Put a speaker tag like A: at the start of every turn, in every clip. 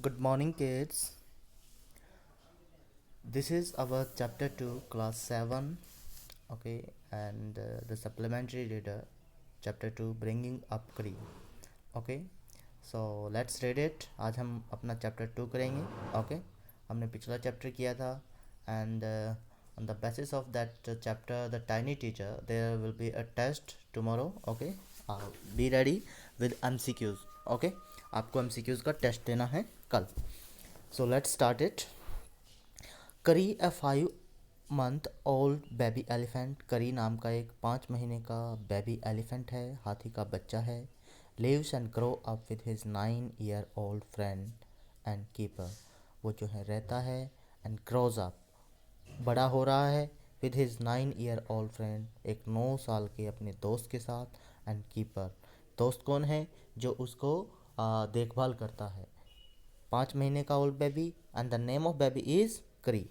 A: Good morning, kids. This is our chapter 2, class 7. Okay, and the supplementary reader, chapter 2, bringing up Kri. Okay, so let's read it. आज हम अपना chapter 2 करेंगे. Okay, हमने पिछला chapter किया था, and on the basis of that chapter, the tiny teacher, there will be a test tomorrow. Okay, be ready with MCQs. Okay, आपको MCQs का टेस्ट देना है कल. So let's start it. करी a 5 month old baby elephant. करी नाम का एक 5 महीने का बेबी एलिफेंट है, हाथी का बच्चा है. lives and grow up with his 9-year-old friend and keeper. वो जो है रहता है and grows up, बड़ा हो रहा है with his 9-year-old friend, एक 9 साल के अपने दोस्त के साथ, and keeper. दोस्त कौन है? जो उसको देखभाल करता है. 5 महीने का old baby and the name of baby is करी.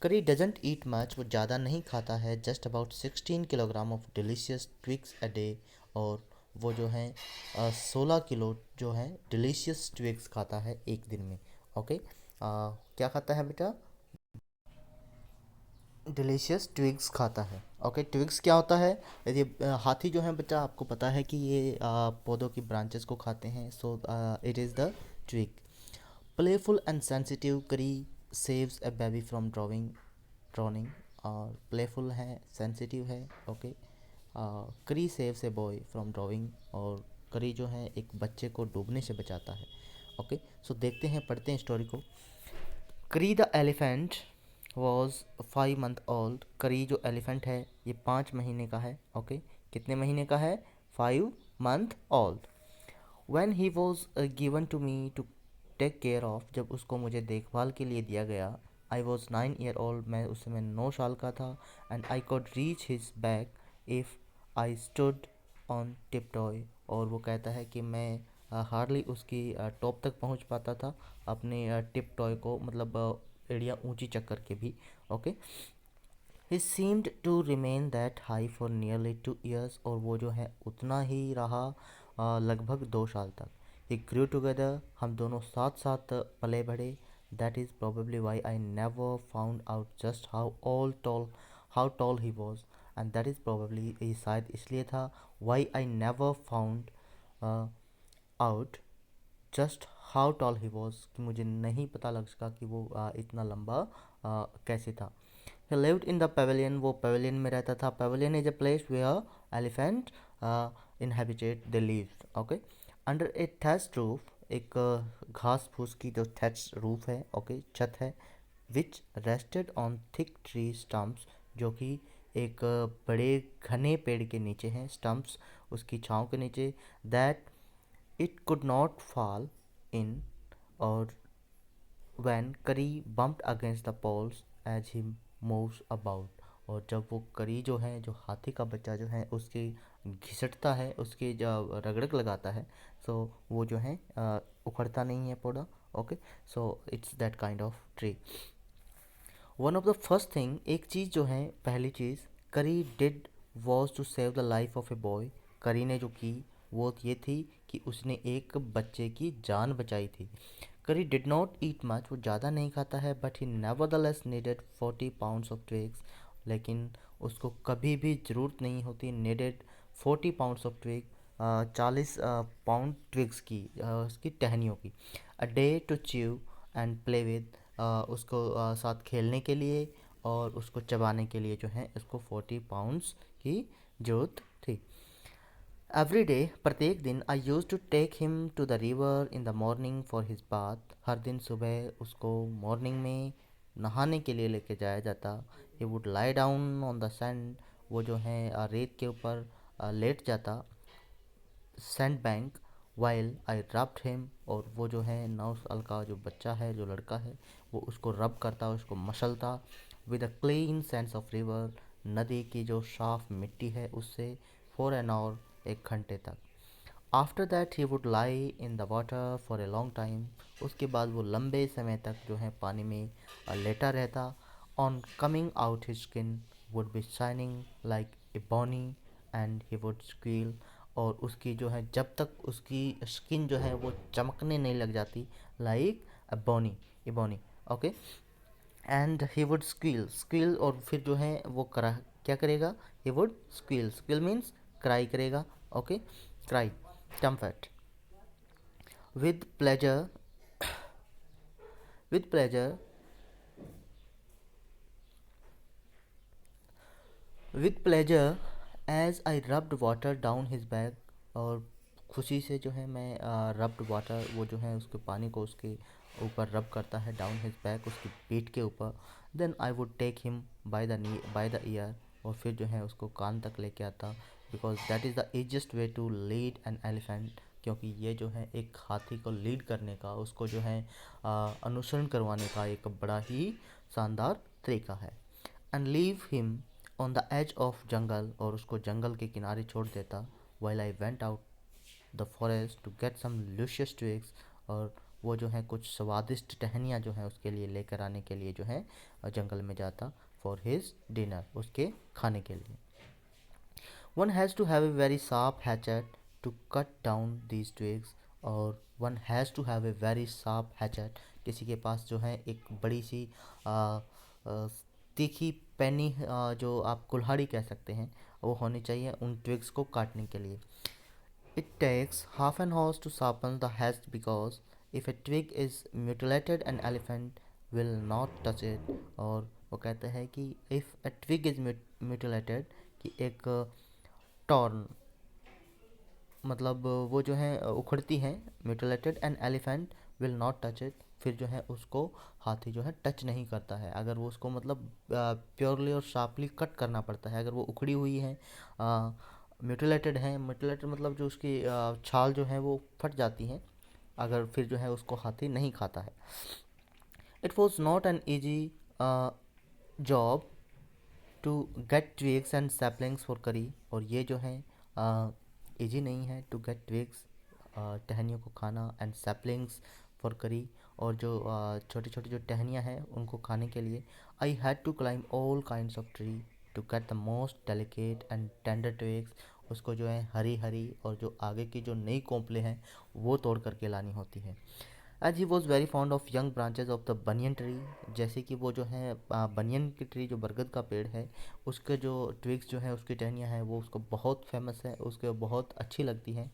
A: करी डजेंट ईट मच, वो ज़्यादा नहीं खाता है. Just about 16 kilogram of delicious twigs a day, और वो जो है 16 किलो जो है डिलीशियस ट्विक्स खाता है एक दिन में. ओके, क्या खाता है बेटा? डिलीशियस ट्विग्स खाता है. ओके, ट्विग्स क्या होता है? ये हाथी जो है बेटा, आपको पता है कि ये पौधों की ब्रांचेस को खाते हैं. So it is the twig. Playful and sensitive, Kari saves a baby from drowning. और प्लेफुल है, सेंसिटिव है. Okay, Kari saves a boy from drowning, और करी जो है एक बच्चे को डूबने से बचाता है. ओके, सो देखते हैं, पढ़ते हैं स्टोरी को. करी the elephant was 5 month old. करी जो एलिफेंट है ये 5 महीने का है. ओके, कितने महीने का है? 5 month old. When he was given to me to take care of, जब उसको मुझे देखभाल के लिए दिया गया. I was 9 year old, मैं उस समय 9 साल का था. And I could reach his back if I stood on tiptoe, और वो कहता है कि मैं हार्डली उसकी टॉप तक पहुंच पाता था अपने टिप टॉय को, मतलब एड़िया ऊंची चक्कर के भी. Okay, he seemed to remain that high for nearly 2 years, और वो जो है उतना ही रहा लगभग 2 साल तक. ही ग्रू टुगेदर, हम दोनों साथ साथ पले बढ़े. That is probably why I never found out just how tall he was. And that is probably, ये शायद इसलिए था, why I never found out just how tall he was, कि मुझे नहीं पता लग सका कि वो इतना लंबा कैसे था. He lived in the pavilion, वो pavilion में रहता था. Pavilion is a place where elephant inhabited, they live. Okay, under a thatched roof, एक घास फूस की जो thatched roof है, okay, छत है, which rested on thick tree stumps, जो कि एक बड़े घने पेड़ के नीचे हैं. stumps उसकी छाँव के नीचे. that it could not fall in, और when करी bumped against the poles as he moves about, और जब वो करी जो है, जो हाथी का बच्चा जो है, उसकी घिसटता है, उसकी जो रगड़क लगाता है, सो वो जो है उखड़ता नहीं है पौधा. Okay, so it's that kind of tree. One of the first thing, एक चीज़ जो है, पहली चीज़ Kari did was to save the life of a boy. Kari ने जो की वो ये थी कि उसने एक बच्चे की जान बचाई थी. करी डिड नॉट ईट मच, वो ज़्यादा नहीं खाता है. But he nevertheless needed 40 pounds of twigs, लेकिन उसको कभी भी ज़रूरत नहीं होती. Needed 40 pounds of twig, 40 pound twigs की, उसकी टहनियों की. A day to chew and play with, उसको साथ खेलने के लिए और उसको चबाने के लिए जो है उसको 40 pounds की ज़रूरत थी. एवरी डे, प्रत्येक दिन. I use to take him to the river in the morning for his bath, हर दिन सुबह उसको मॉर्निंग में नहाने के लिए लेके जाया जाता. He would lie down on the sand, वो जो है रेत के ऊपर लेट जाता. Sand bank while I rubbed him, और वो जो है 9 साल का जो बच्चा है, जो लड़का है, वो उसको रब करता, उसको मसलता. With a clean sense of river, नदी की जो साफ मिट्टी है उससे. फॉर एन आवर, 1 घंटे तक. After that he would lie in the water for a long time, उसके बाद वो लंबे समय तक जो है पानी में लेटा रहता. On coming out his skin would be shining like ebony, and he would squeal, और उसकी जो है जब तक उसकी स्किन जो है वो चमकने नहीं लग जाती, like ebony, ebony, okay. And he would squeal, squeal और फिर जो है वो करा क्या करेगा, he would squeal, squeal means cry करेगा, okay, cry, trumpet, with pleasure, with pleasure, with pleasure as I rubbed water down his back, और खुशी से जो है मैं रब्ड वाटर, वो जो है उसके पानी को उसके ऊपर रब करता है, डाउन हिज बैक, उसकी पीठ के ऊपर। Then I would take him by the ear, और फिर जो है उसको कान तक लेके आता, because that is the easiest way to lead an elephant, क्योंकि ये जो है एक हाथी को लीड करने का, उसको जो है अनुसरण करवाने का एक बड़ा ही शानदार तरीका है। And leave him on the edge of jungle, और उसको जंगल के किनारे छोड़ देता, while I went out the forest to get some luscious twigs, और वो जो है कुछ स्वादिष्ट टहनियाँ जो है उसके लिए लेकर आने के लिए जो है जंगल में जाता, फॉर हिज डिनर, उसके खाने के लिए। One has to have a very sharp hatchet to cut down these twigs, और one has to have a very sharp hatchet, किसी के पास जो है एक बड़ी सी आ, आ, तीखी पैनी, जो आप कुल्हाड़ी कह सकते हैं, वो होनी चाहिए उन ट्विग्स को काटने के लिए। It takes half an horse to sharpen the hedge, because if a twig is mutilated an elephant will not touch it, और वो कहते हैं कि if a twig is mutilated, कि एक टॉर्न मतलब वो जो है उखड़ती हैं, mutilated an elephant will not touch it, फिर जो है उसको हाथी जो है टच नहीं करता है, अगर वो उसको मतलब प्योरली और शार्पली कट करना पड़ता है, अगर वो उखड़ी हुई है, म्यूटिलेटेड है, म्यूटिलेटेड मतलब जो उसकी छाल जो है वो फट जाती हैं, अगर फिर जो है उसको हाथी नहीं खाता है। It was not an easy job to get twigs and saplings for Kari, और ये जो है इजी नहीं है टू गेट ट्विग्स, टहनियों को खाना, एंड सैपलिंग्स फॉर करी, और जो छोटी छोटी जो टहनियाँ हैं उनको खाने के लिए। I had to climb all kinds of tree to get the most delicate and tender twigs, उसको जो है हरी हरी और जो आगे की जो नई कोंपले हैं वो तोड़ करके लानी होती है। As he was very fond of young branches of the banyan tree, जैसे कि वो जो है बनियन की ट्री, जो बरगद का पेड़ है, उसके जो ट्विग्स जो है, उसकी टहनियाँ हैं, वो उसको बहुत फेमस है, उसके बहुत अच्छी लगती हैं।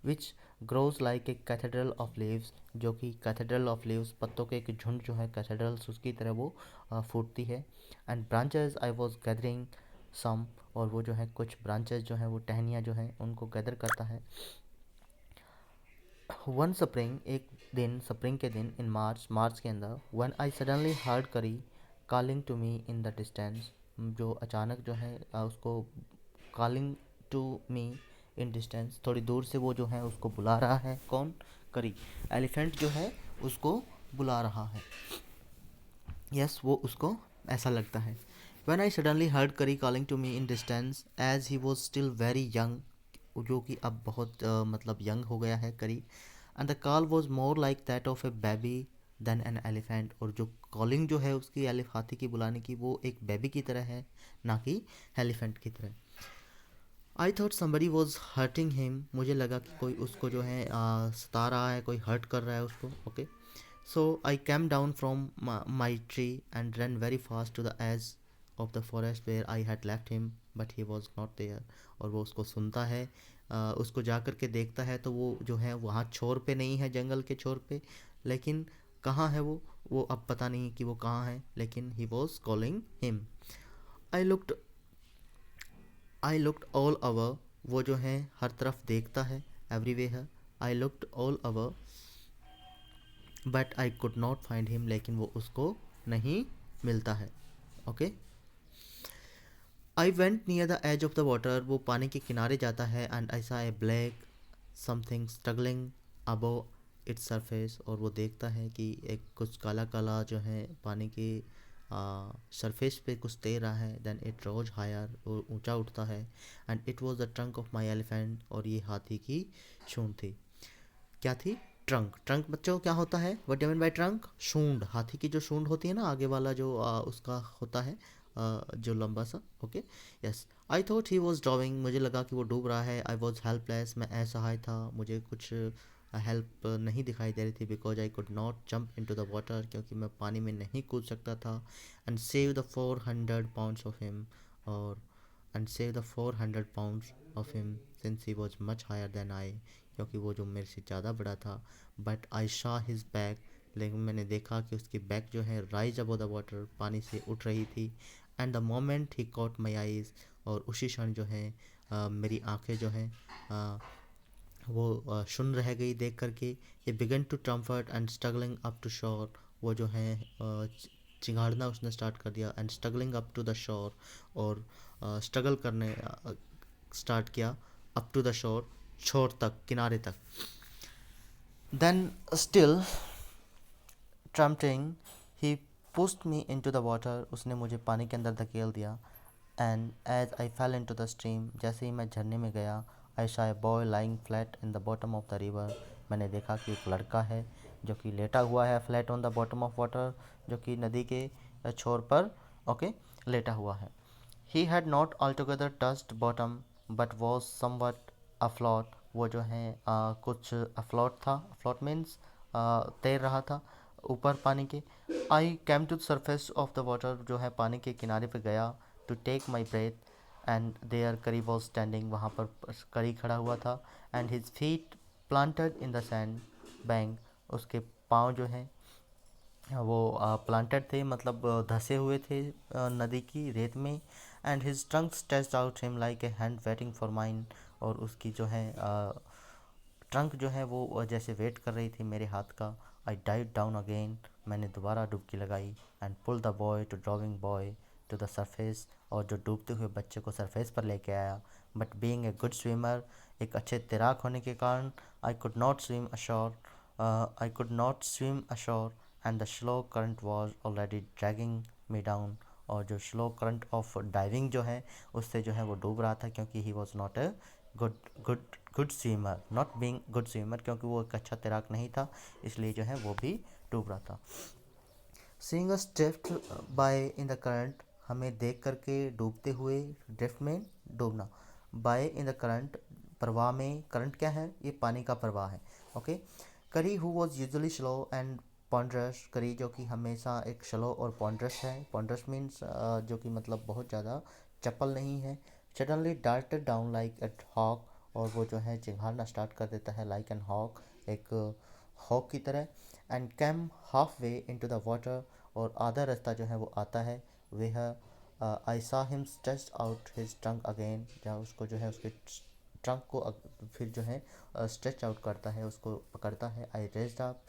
A: Which grows like a cathedral of leaves, जो कि कैथेड्रल ऑफ लीव्स, पत्तों के एक झुंड जो है कैथेड्रल्स उसकी तरह वो फूटती है। And branches I was gathering some, और वो जो है कुछ ब्रांचेज जो हैं, वो टहनियाँ जो हैं उनको गैदर करता है। वन स्प्रिंग, एक दिन, स्प्रिंग के दिन, इन मार्च, मार्च के अंदर, one I suddenly heard Kari calling to me in the distance, जो अचानक जो है उसको calling to me in distance, थोड़ी दूर से वो जो है उसको बुला रहा है, कौन, करी, एलिफेंट जो है उसको बुला रहा है, यस वो उसको ऐसा लगता है। When I suddenly heard Curry calling to me in distance, as he was still very young, जो कि अब बहुत मतलब यंग हो गया है Kari, and the call was more like that of a baby than an elephant, और जो कॉलिंग जो है उसकी हाथी की बुलाने की, वो एक बेबी की तरह है, ना कि एलिफेंट की तरह। I thought somebody was hurting him, मुझे लगा कि कोई उसको जो है सता रहा है, कोई हर्ट कर रहा है उसको, okay. So I came down from my tree and run very fast to the edge of the forest where I had left him, but he was not there, और वो उसको सुनता है, उसको जा कर के देखता है, तो वो जो है वहाँ छोर पे नहीं है, जंगल के छोर पे, लेकिन कहाँ है वो अब पता नहीं कि वो कहाँ है, लेकिन he was calling him. I looked I looked all over, वो जो है हर तरफ देखता है, everywhere, I looked all over but I could not find him, लेकिन वो उसको नहीं मिलता है, okay. I went near the edge of the water, वो पानी के किनारे जाता है, and I saw a black something struggling above its surface, और वो देखता है कि एक कुछ काला काला जो है पानी के सरफेस पे कुछ तैर रहा है। देन इट रोज हायर, और ऊंचा उठता है, and it was the trunk of my elephant, और ये हाथी की सूंड थी। क्या थी? ट्रंक। ट्रंक बच्चों क्या होता है? What do you mean by trunk? सूंड, हाथी की जो सूंड होती है ना, आगे वाला जो उसका होता है जो लंबा सा, okay. Yes, I thought he was drawing, मुझे लगा कि वो डूब रहा है। आई वॉज हेल्पलेस, मैं असहाय था, मुझे कुछ हेल्प नहीं दिखाई दे रही थी, because I could not jump into the water, क्योंकि मैं पानी में नहीं कूद सकता था। And save the 400 pounds of him, और and save the 400 pounds of him since he was much higher than I, क्योंकि वो जो मेरे से ज़्यादा बड़ा था। But I saw his back, लेकिन मैंने देखा कि उसकी बैक जो है राइज अबव द वाटर, पानी से उठ रही थी। And the moment he caught my eyes, और उसी क्षण जो है मेरी आंखें जो हैं वो सुन रह गई देख करके। ये began to trumpet and struggling up to shore, वो जो है चिंगाड़ना उसने स्टार्ट कर दिया। And struggling up to the shore, और स्ट्रगल करने स्टार्ट किया अप टू द शोर, छोर तक, किनारे तक। Then still trumpeting he pushed me into the water, उसने मुझे पानी के अंदर धकेल दिया। And as I fell into the stream, जैसे ही मैं झरने में गया, I saw a boy lying flat in the bottom of the river, मैंने देखा कि एक लड़का है जो कि लेटा हुआ है flat on the bottom of water, जो कि नदी के छोर पर, ओके, लेटा हुआ है। He had not altogether touched bottom but was somewhat afloat, वो जो है कुछ अफ्लॉट था। अफ्लॉट मीन्स तैर रहा था ऊपर पानी के। I came to the surface of the water, जो है पानी के किनारे पे गया, to take my breath. And there Kari was standing, वहाँ पर करी खड़ा हुआ था। And his feet planted in the sand bank, उसके पाँव जो हैं वो प्लांटेड थे, मतलब धसे हुए थे नदी की रेत में। And his trunk stretched out him like a hand waiting for mine, और उसकी जो है ट्रंक जो है वो जैसे वेट कर रही थी मेरे हाथ का। आई डाइव डाउन अगेन, मैंने दोबारा डुबकी लगाई। And pull the boy to drowning boy to the surface, और जो डूबते हुए बच्चे को सरफेस पर लेके आया। But being a good swimmer, एक अच्छे तैराक होने के कारण, आई could not swim assure, I could not swim assure, and the slow current was already dragging me down, और जो स्लो करंट ऑफ डाइविंग जो है उससे जो है वो डूब रहा था, क्योंकि ही was not a good good good swimmer, not being good swimmer, क्योंकि वो एक अच्छा तैराक नहीं था, इसलिए जो है वो भी डूब रहा था। Seeing us drift by in the current, हमें देख करके डूबते हुए, ड्रिफ्ट में डूबना, बाय इन द करंट, प्रवाह में। करंट क्या है? ये पानी का प्रवाह है, okay. Kari who was usually slow and ponderous, Kari जो कि हमेशा एक स्लो और पॉन्ड्रस है। पॉन्ड्रस मीन्स जो कि मतलब बहुत ज़्यादा चपल नहीं है। Suddenly darted down like at hawk, और वो जो है चिंघाड़ना स्टार्ट कर देता है लाइक एन हॉक, एक हॉक की तरह। And came half way into the water, और आधा रास्ता जो है वो आता है वह। I saw him stretch out his trunk again, जहाँ उसको जो है उसके ट्रंक को फिर जो है स्ट्रेच आउट करता है, उसको पकड़ता है। I raised up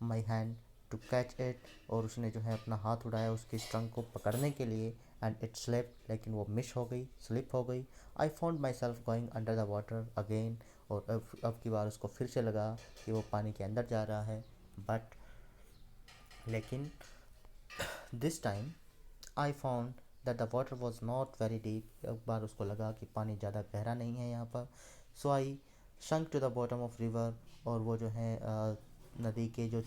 A: my hand to catch it, और उसने जो है अपना हाथ उठाया उसकी ट्रंक को पकड़ने के लिए। एंड इट स्लिप, लेकिन वो मिस हो गई, स्लिप हो गई। I found my self going under the water again, और अब की बार उसको फिर से लगा कि वो पानी के अंदर जा रहा है। बट लेकिन this time I found that the water was not very deep, एक बार उसको लगा कि पानी ज़्यादा गहरा नहीं है यहाँ पर। So I sank to the bottom of river, और वो जो है नदी के जो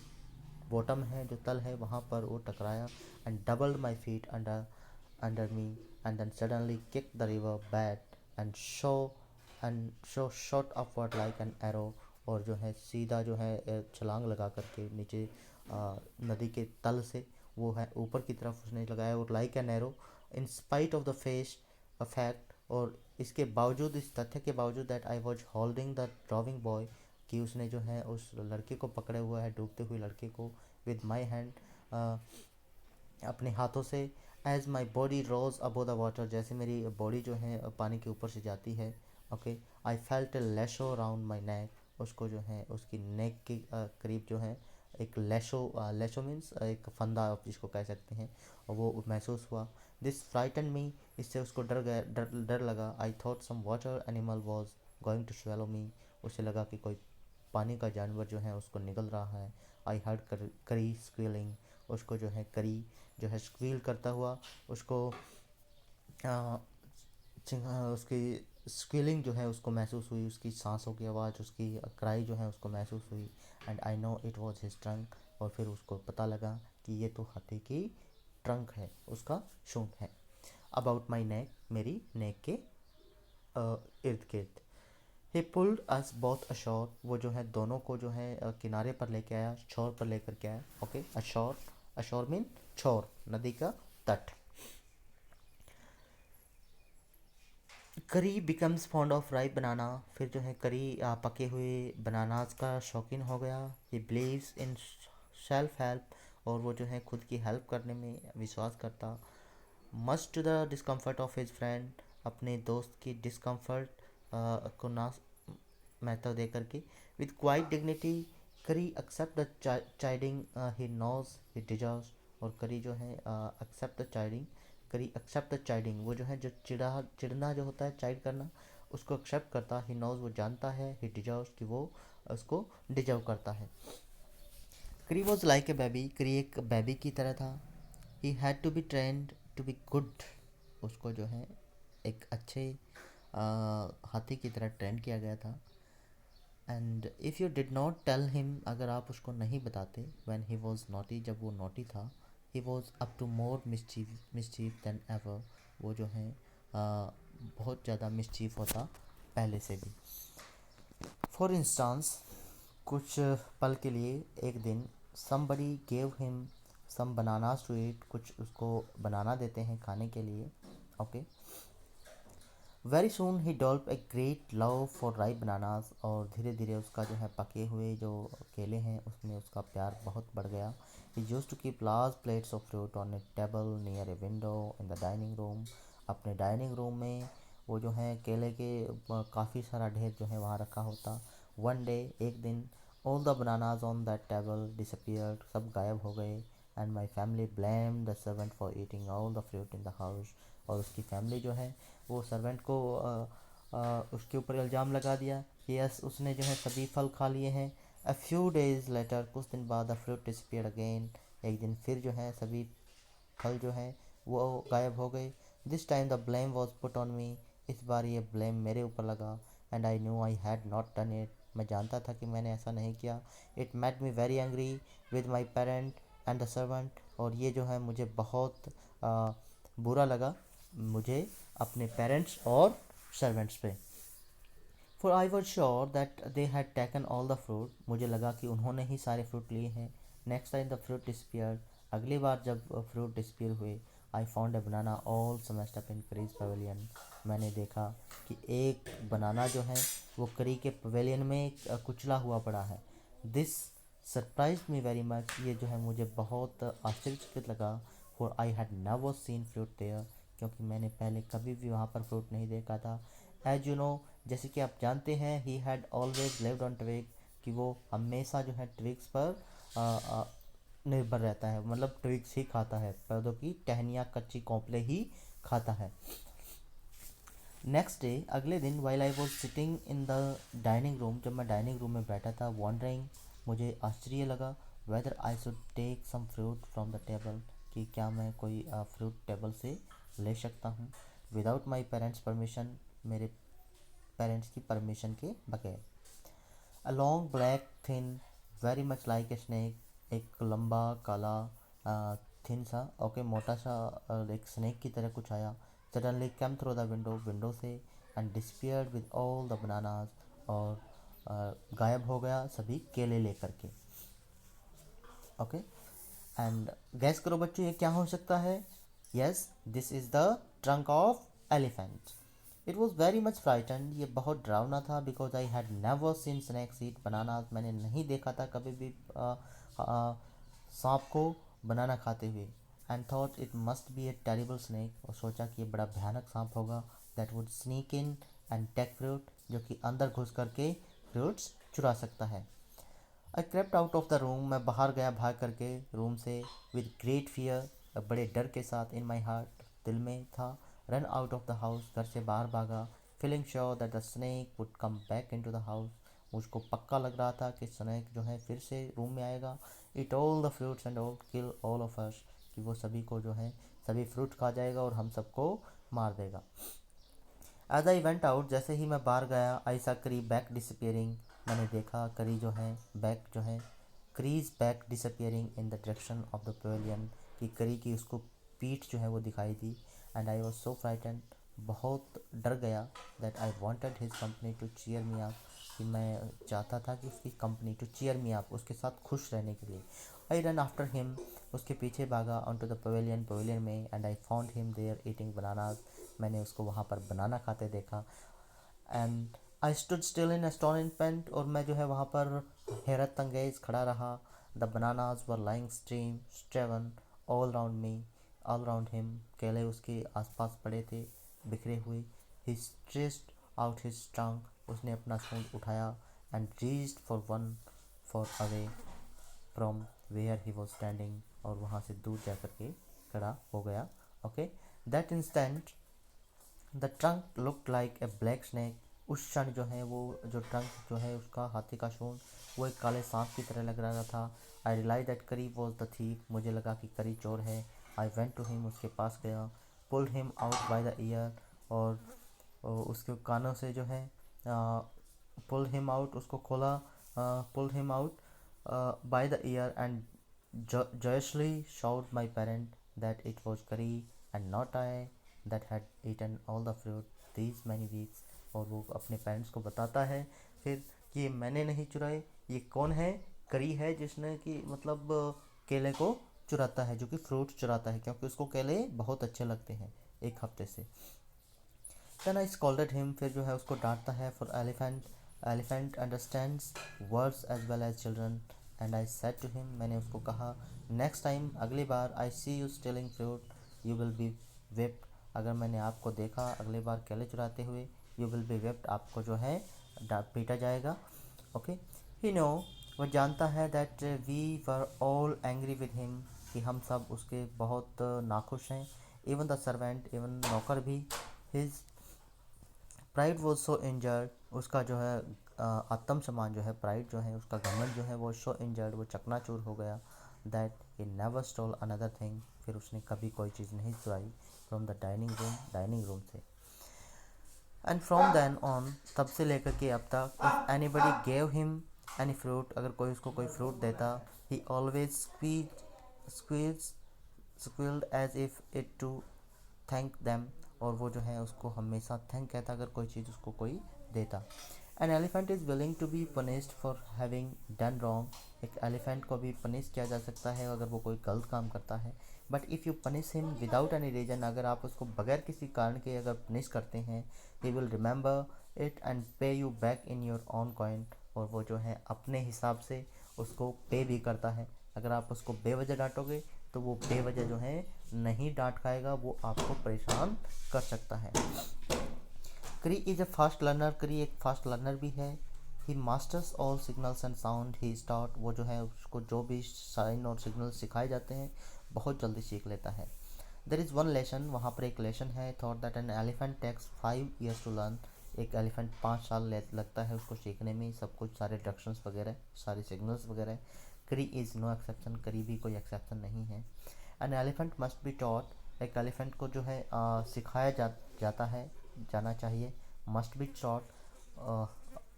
A: बॉटम है, जो तल है, वहाँ पर वो टकराया। And doubled my feet under under me, and then suddenly kick the river back and show shot upward like an arrow, और जो है सीधा जो है छलांग लगा करके नीचे नदी के तल से वो है ऊपर की तरफ उसने लगाया, और like an arrow in spite of the face fact, और इसके बावजूद, इस तथ्य के बावजूद that I was holding the drawing boy, कि उसने जो है उस लड़के को पकड़े हुआ है, डूबते हुए लड़के को, विद माई हैंड, अपने हाथों से। As my body rose above the water, जैसे मेरी बॉडी जो है पानी के ऊपर से जाती है, okay. I felt a lasso round my neck, उसको जो है उसकी नेक के करीब जो है एक लैशो, लैशो मीन्स एक फंदा आप जिसको कह सकते हैं, और वो महसूस हुआ। दिस फ्राइटन मी, इससे उसको डर गया, डर लगा। I thought some water animal was going to swallow me, उसे लगा कि कोई पानी का जानवर जो है उसको निगल रहा है। आई हर्ड करी स्क्वीलिंग, उसको जो है करी जो है स्क्वील करता हुआ उसको उसकी स्क्वीलिंग जो है उसको महसूस हुई, उसकी सांसों की आवाज़, उसकी क्राई जो है उसको महसूस हुई। And I know it was his trunk, और फिर उसको पता लगा कि ये तो हाथी की ट्रंक है, उसका सूंड है। अबाउट माई नेक, मेरी नेक के इर्द गिर्द। ही पुल्ड अस बोथ अशोर, वो जो है दोनों को जो है किनारे पर लेके आया, शोर पर लेकर के आया। ओके, अशोर, अशोर मीन छोर, नदी का तट। करी बिकम्स फॉन्ड ऑफ राइप बनाना, फिर जो है करी पके हुए बनानास का शौकीन हो गया। He believes in self help, और वो जो है खुद की हेल्प करने में विश्वास करता। Much to the discomfort of his friend, अपने दोस्त की डिस्कम्फर्ट को ना महत्व दे करके। With quiet dignity Kari accept the chiding he knows he deserves, और करी जो है accept the chiding, Kari accept the chiding, वो जो है जो चिढ़ना जो होता है, चाइड करना, उसको एक्सेप्ट करता। ही नोज, वो जानता है, ही डिजर्व्स, कि वो उसको डिजर्व करता है। करी वॉज लाइक ए बेबी, करी एक बेबी की तरह था। He had to be trained to be good, उसको जो है एक अच्छे हाथी की तरह ट्रेंड किया गया था। And if you did not tell him, अगर आप उसको नहीं बताते, व्हेन ही वॉज नॉटी, जब वो नॉटी था, he was up to more mischief than ever, वो जो है बहुत ज़्यादा मिसचीफ होता पहले से भी। फॉर इंस्टांस, कुछ पल के लिए, एक दिन, somebody gave him some bananas to eat, कुछ उसको बनाना देते हैं खाने के लिए। Okay, very soon he develop a great love for ripe bananas, और धीरे धीरे उसका जो है पके हुए जो केले हैं उसमें उसका प्यार बहुत बढ़ गया। He used to keep large plates of fruit on a table near a window in the dining room, अपने डाइनिंग रूम में वो जो है केले के काफ़ी सारा ढेर जो है वहाँ रखा होता। वन डे, एक दिन, all the bananas on that table disappeared, सब गायब हो गए। And my family blame the servant for eating all the fruit in the house, और उसकी फैमिली जो है वो सर्वेंट को उसके ऊपर इल्ज़ाम लगा दिया कि यस, उसने जो है सभी फल खा लिए हैं। अ फ्यू डेज लेटर, कुछ दिन बाद, द फ्रूट डिसअपीयर्ड अगेन, एक दिन फिर जो है सभी फल जो है वो गायब हो गए। This time the blame was put on me, इस बार ये ब्लेम मेरे ऊपर लगा। And I knew I had not done it, मैं जानता था कि मैंने ऐसा नहीं किया। It made me very angry with my parent and the servant, और ये जो है मुझे बहुत बुरा लगा, मुझे अपने पेरेंट्स और सर्वेंट्स पे। For I was sure that they had taken all the fruit, मुझे लगा कि उन्होंने ही सारे फ्रूट लिए हैं। Next time the fruit disappeared, अगली बार जब फ्रूट डिसअपीयर हुए, I found a banana all smashed up in curries pavilion, मैंने देखा कि एक बनाना जो है वो करी के पवेलियन में कुचला हुआ पड़ा है। This surprise me very much, ये जो है मुझे बहुत आश्चर्यचकित लगा। For I had never seen fruit there, क्योंकि मैंने पहले कभी भी वहाँ पर फ्रूट नहीं देखा था। एज यू नो, जैसे कि आप जानते हैं, he had always lived on twig, कि वो हमेशा जो है ट्विग्स पर निर्भर रहता है, मतलब ट्विग्स ही खाता है, पौधों की टहनियाँ, कच्ची कोंपले ही खाता है। नेक्स्ट डे, अगले दिन, while I was sitting in the dining room, जब मैं डाइनिंग रूम में बैठा था, वॉन्डरिंग, मुझे आश्चर्य लगा, whether I should take some fruit from the table, कि क्या मैं कोई फ्रूट टेबल से ले सकता हूँ, विदाउट माई पेरेंट्स परमिशन, मेरे पेरेंट्स की परमिशन के बगैर। A long black thin very much like a snake, एक लंबा काला थिन सा, ओके, मोटा सा एक स्नेक की तरह कुछ आया। Suddenly come through the window, window से, and disappeared with all the bananas, और गायब हो गया सभी केले लेकर के। ओके, एंड गैस करो बच्चों ये क्या हो सकता है। Yes, this is the trunk of elephant. It was very much frighten, ये बहुत डरावना था, because I had never seen snakes eat banana, मैंने नहीं देखा था कभी भी सांप को बनाना खाते हुए। And thought it must be a terrible snake, और सोचा कि ये बड़ा भयानक सांप होगा, that would sneak in and take fruit, जो कि अंदर घुस करके फ्रूट्स चुरा सकता है। I crept out of the room, मैं बाहर गया भाग करके रूम से, विद ग्रेट फियर, बड़े डर के साथ, इन माई हार्ट, दिल में था। Run out of the house, घर से बाहर भागा, feeling sure that the snake would come back into the house, मुझको पक्का लग रहा था कि स्नेक जो है फिर से रूम में आएगा। It all the fruits and all kill all of us, कि वो सभी को जो है सभी फ्रूट खा जाएगा और हम सबको मार देगा। एज आई वेंट आउट, जैसे ही मैं बाहर गया, आई सा करी बैक डिसअपियरिंग, मैंने देखा करी जो है बैक जो है, Kari's back disappearing in the direction of the pavilion, कि करी की उसको पीठ जो है वो दिखाई दी। And I was so frightened, बहुत डर गया, that I wanted his company to cheer me up, कि मैं चाहता था कि उसकी company to cheer me up, उसके साथ खुश रहने के लिए। आई रन आफ्टर हिम, उसके पीछे भागा, on to the pavilion, pavilion में, and I found him there eating bananas, मैंने उसको वहाँ पर बनाना खाते देखा। And I stood still in astonishment, और मैं जो है वहाँ पर हैरत अंगेज खड़ा रहा। The bananas were lying strewn all round him, केले उसके आसपास पड़े थे, बिखरे हुए। He stretched out his trunk, उसने अपना सूंड उठाया, and reached far away from where he was standing, और वहाँ से दूर जा कर के खड़ा हो गया। Okay, that instant the trunk looked like a black snake, उस क्षण जो है वो जो ट्रंक जो है उसका हाथी का सूंड वो एक काले सांप की तरह लग रहा था। आई रियलाइज दैट करी वॉज द थीफ, मुझे लगा कि करी चोर है। आई वेंट टू हिम, उसके पास गया, pulled him out by the ear, और उसके कानों से जो है पुल्ड हिम आउट, उसको खोला, pulled him out by the year, and joyously showed my parent that it was curry and not I that had eaten all the fruit these many weeks, और वो अपने पेरेंट्स को बताता है फिर कि ये मैंने नहीं चुराए, ये कौन है, करी है जिसने कि मतलब केले को चुराता है, जो कि फ्रूट चुराता है, क्योंकि उसको केले बहुत अच्छे लगते हैं एक हफ्ते से। देन आई स्कॉल्डेड हिम, फिर जो है उसको डांटता है, for elephant understands words as well as children, and I said to him, मैंने उसको कहा, नेक्स्ट टाइम, अगली बार, I see you stealing fruit you will be whipped, अगर मैंने आपको देखा अगली बार केले चुराते हुए, यू विल बी whipped, आपको जो है पीटा जाएगा। ओके, ही नो, वो जानता है, that we were all angry with him, कि हम सब उसके बहुत नाखुश हैं। इवन द सर्वेंट, इवन नौकर भी। His pride was so injured, उसका जो है आत्म सम्मान जो है, प्राइड जो है, उसका घमंड जो है वो सो इंजर्ड, वो चकनाचूर हो गया। That he never stole another thing, फिर उसने कभी कोई चीज़ नहीं चुराई फ्रॉम द डाइनिंग रूम से। एंड फ्रॉम देन ऑन, तब से लेकर के अब तक, if anybody gave him any fruit, अगर कोई उसको कोई फ्रूट देता, he always squeeze squealed as if it to thank them, और वो जो है उसको हमेशा थैंक कहता अगर कोई चीज़ उसको कोई देता। An elephant is willing to be punished for having done wrong, एक एलिफेंट को भी पनिश किया जा सकता है अगर वो कोई गलत काम करता है। But if you punish him without any reason, अगर आप उसको बगैर किसी कारण के अगर पनिश करते हैं, he will remember it and pay you back in your own coin, और वो जो है अपने हिसाब से उसको पे भी करता है। अगर आप उसको बेवजह डांटोगे तो वो बेवजह जो है नहीं डांट खाएगा, वो आपको परेशान कर सकता है। करी इज़ ए फास्ट लर्नर, करी एक फास्ट लर्नर भी है। He masters all signals and sound he start, वो जो है उसको जो भी साइन और सिग्नल सिखाए जाते हैं बहुत जल्दी सीख लेता है। देर इज़ वन लेसन, वहाँ पर एक लेसन है, thought that an elephant takes 5 years to learn, एक एलिफेंट 5 साल लगता है उसको सीखने में सब कुछ, सारे डायरेक्शंस वगैरह, सारे सिग्नल्स वगैरह। करी इज़ नो एक्सेप्शन, करी भी कोई एक्सेप्शन नहीं है। An elephant must be taught, एक एलिफेंट को जो है सिखाया जाता है, जाना चाहिए। मस्ट बी टॉट,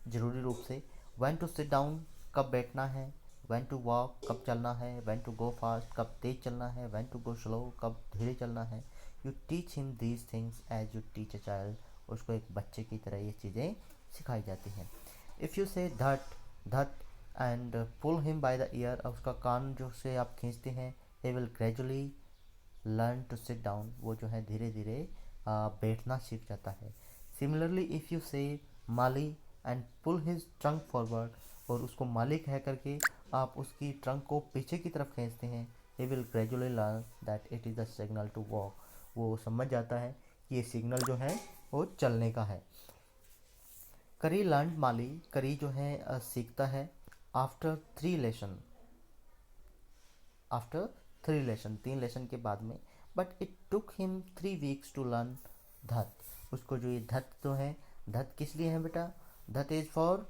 A: ज़रूरी रूप से। व्हेन टू सिट डाउन, कब बैठना है। व्हेन टू वॉक, कब चलना है। व्हेन टू गो फास्ट, कब तेज चलना है। व्हेन टू गो स्लो, कब धीरे चलना है। You teach him these things as you teach a child, उसको एक बच्चे की तरह ये चीज़ें सिखाई जाती हैं। इफ़ यू से धट धट and pull him by the ear, उसका कान जो से आप खींचते हैं, he will gradually learn to sit down, वो जो है धीरे धीरे बैठना सीख जाता है। सिमिलरली इफ़ यू से माली and pull his trunk forward, और उसको माली कह करके आप उसकी ट्रंक को पीछे की तरफ खींचते हैं, he will gradually learn that it is the signal to walk, वो समझ जाता है कि ये सिग्नल जो है वो चलने का है। करी लर्न माली, करी जो है सीखता है after 3 lesson, after 3 lesson, 3 lesson के बाद में। But it took him 3 weeks to learn धत, उसको जो ये धत तो है, धत किस लिए है बेटा, धत इज फॉर,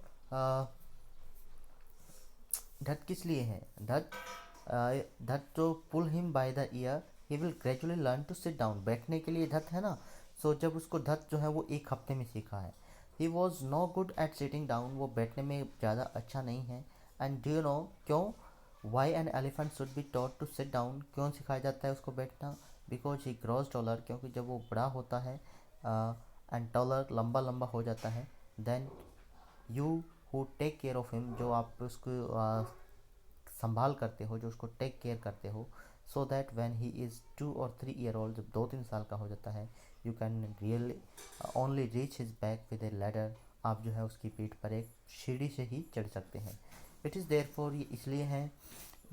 A: धत किस लिए है, धत तो pull him by the ear, he will gradually learn to sit down, बैठने के लिए धत है ना। सो जब उसको धत जो है वो एक हफ्ते में सीखा है। He was no good at sitting down, वो बैठने में ज़्यादा अच्छा नहीं है। एंड डू यू नो क्यों, why an elephant should be taught to sit down, क्यों सिखाया जाता है उसको बैठना। बिकॉज ही ग्रोज टॉलर, क्योंकि जब वो बड़ा होता है एंड टॉलर लंबा लंबा हो जाता है, then you who take care of him, जो आप उसको संभाल करते हो, जो उसको टेक केयर करते हो, so that when he is 2 or 3 year old, जब 2-3 साल का हो जाता है, you can really only reach his back with A ladder, आप जो है उसकी पीठ पर एक सीढ़ी से ही चढ़ सकते हैं। इट इज़ देयर फॉर, ये इसलिए है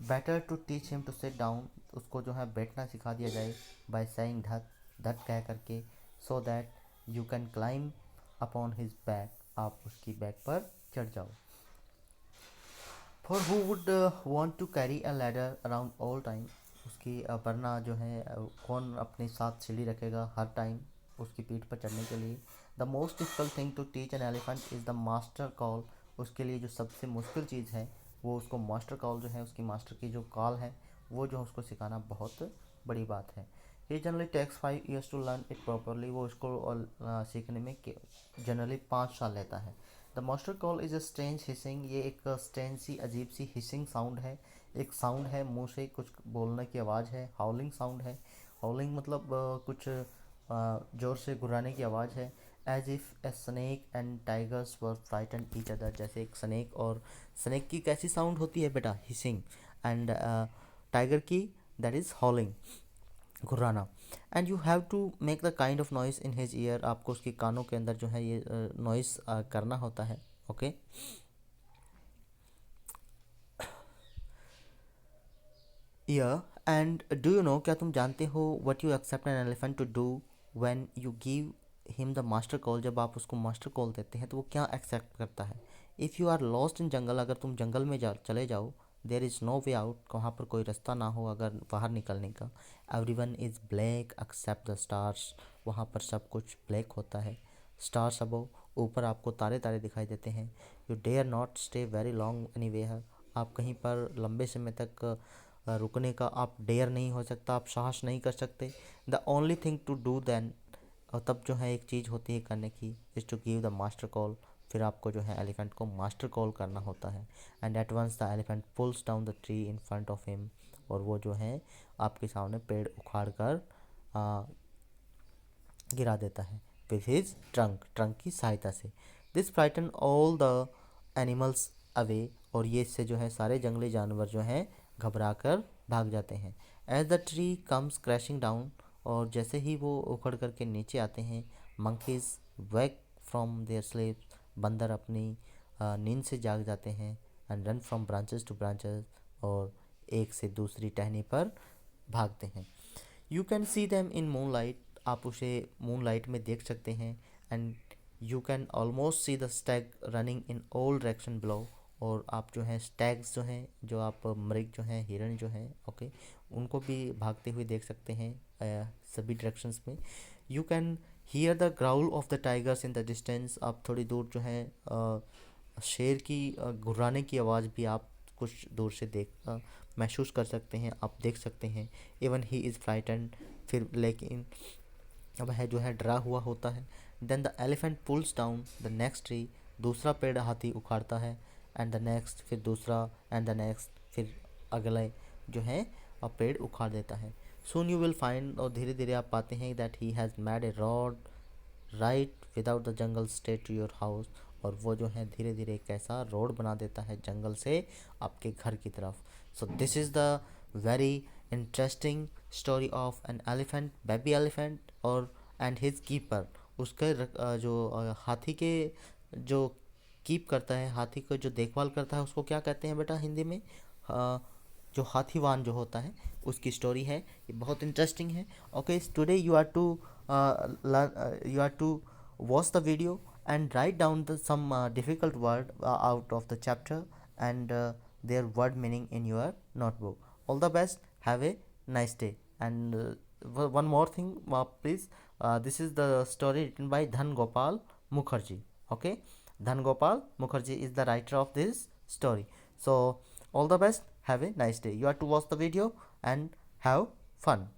A: better to teach him to sit down, उसको जो है बैठना सिखा दिया जाए, बाय सेइंग धत, धत कह करके, so that you can climb upon his back, आप उसकी बैक पर चढ़ जाओ। For who would want to carry a ladder around all time, उसकी वरना जो है कौन अपने साथ सीढ़ी रखेगा हर टाइम उसकी पीठ पर चढ़ने के लिए। The most difficult thing to teach an elephant is the master call, उसके लिए जो सबसे मुश्किल चीज़ है वो उसको मास्टर कॉल जो है, उसकी मास्टर की जो कॉल है वो जो उसको सिखाना बहुत बड़ी बात है। ये generally takes 5 years to learn it properly, वो उसको सीखने में जनरली 5 साल लेता है। The master call is a strange hissing, ये एक स्ट्रेंज सी अजीब सी हिसिंग साउंड है, एक साउंड है, मुंह से कुछ बोलने की आवाज़ है। हाउलिंग साउंड है, हाउलिंग मतलब कुछ ज़ोर से गुर्राने की आवाज़ है। As if a snake and tigers were frighten each other, जैसे एक स्नेक और स्नेक की कैसी साउंड होती है बेटा, हिसिंग, एंड टाइगर की दैट इज़ हॉलिंग, घुर्राना। And you have to make the kind of noise in his ear, आपको उसके कानों के अंदर जो है ये नॉइस करना होता है। Okay, yeah. And do you know, क्या तुम जानते हो, what you expect an elephant to do when you give him the master call, जब आप उसको मास्टर कॉल देते हैं तो वो क्या एक्सेप्ट करता है। If you are lost in jungle, अगर तुम जंगल में चले जाओ, there is no way out, वहाँ पर कोई रास्ता ना हो अगर बाहर निकलने का, everyone is black except the stars, वहाँ पर सब कुछ ब्लैक होता है। स्टार्स अबव, ऊपर आपको तारे तारे दिखाई देते हैं। You dare not stay very long anywhere, आप कहीं पर लंबे समय तक रुकने का आप डेयर नहीं हो सकता, आप साहस नहीं कर सकते। The only thing to do then, और तब जो है एक चीज़ होती है करने की, is to give the master call, फिर आपको जो है एलिफेंट को मास्टर कॉल करना होता है। And at once the elephant pulls down the tree in front of him, और वो जो है आपके सामने पेड़ उखाड़ कर गिरा देता है विथ हिज ट्रंक, ट्रंक की सहायता से। This frighten all the animals away, और ये इससे जो है सारे जंगली जानवर जो हैं घबरा कर भाग जाते हैं। As the tree comes crashing down, और जैसे ही वो उखड़ करके नीचे आते हैं, monkeys wake from their sleep, बंदर अपनी नींद से जाग जाते हैं। And run from branches to branches, और एक से दूसरी टहनी पर भागते हैं। You can see them in moon light, आप उसे मून लाइट में देख सकते हैं। And you can almost see the stag running in all direction below, और आप जो हैं स्टैग्स जो हैं, जो आप मृग जो हैं, हिरण जो हैं, ओके, उनको भी भागते हुए देख सकते हैं सभी डायरेक्शंस में। You can hear the growl of the tigers in the distance, आप थोड़ी दूर जो है शेर की गुर्राने की आवाज़ भी आप कुछ दूर से महसूस कर सकते हैं, आप देख सकते हैं। इवन ही इज़ फ्राइटेंड, फिर लेकिन वह जो है डरा हुआ होता है। Then the elephant pulls down the next tree, दूसरा पेड़ हाथी उखाड़ता है। एंड द नेक्स्ट, फिर दूसरा, एंड द नेक्स्ट, फिर अगले जो है पेड़ उखाड़ देता है। सून यू विल फाइंड, और धीरे धीरे आप पाते हैं that he has made a road right without the jungle stay to your house, और वो जो है धीरे धीरे एक ऐसा रोड बना देता है जंगल से आपके घर की तरफ। So this is the very interesting story of an elephant, baby elephant, और एंड हिज कीपर, उसके जो हाथी के जो कीप करता है, हाथी को जो देखभाल करता है, उसको क्या कहते हैं बेटा हिंदी में, जो हाथीवान जो होता है, उसकी स्टोरी है। ये बहुत इंटरेस्टिंग है। Okay, today you are to learn, you are to watch the video and write down some difficult word out of the chapter and their word meaning in your notebook. All the best, have a nice day. And one more thing, please, this is the story written by Dhan Gopal Mukherjee. Okay, Dhan Gopal Mukherjee is the writer of this story. So all the best, have a nice day. You have to watch the video and have fun.